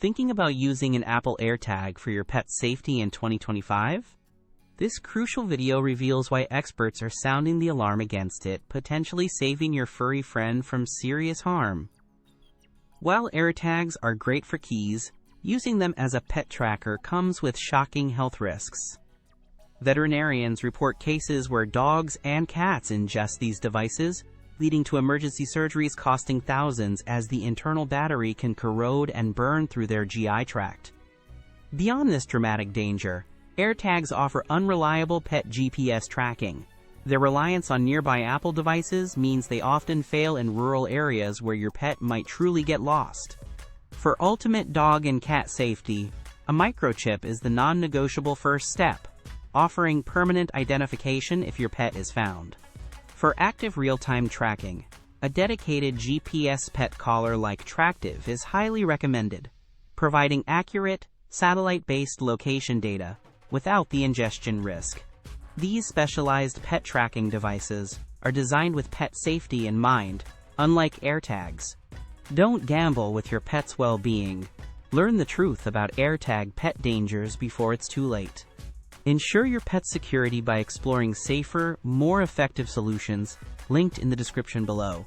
Thinking about using an Apple AirTag for your pet's safety in 2025? This crucial video reveals why experts are sounding the alarm against it, potentially saving your furry friend from serious harm. While AirTags are great for keys, using them as a pet tracker comes with shocking health risks. Veterinarians report cases where dogs and cats ingest these devices, leading to emergency surgeries costing thousands as the internal battery can corrode and burn through their GI tract. Beyond this dramatic danger, AirTags offer unreliable pet GPS tracking. Their reliance on nearby Apple devices means they often fail in rural areas where your pet might truly get lost. For ultimate dog and cat safety, a microchip is the non-negotiable first step, offering permanent identification if your pet is found. For active real-time tracking, a dedicated GPS pet collar like Tractive is highly recommended, providing accurate, satellite-based location data without the ingestion risk. These specialized pet tracking devices are designed with pet safety in mind, unlike AirTags. Don't gamble with your pet's well-being. Learn the truth about AirTag pet dangers before it's too late. Ensure your pet's security by exploring safer, more effective solutions linked in the description below.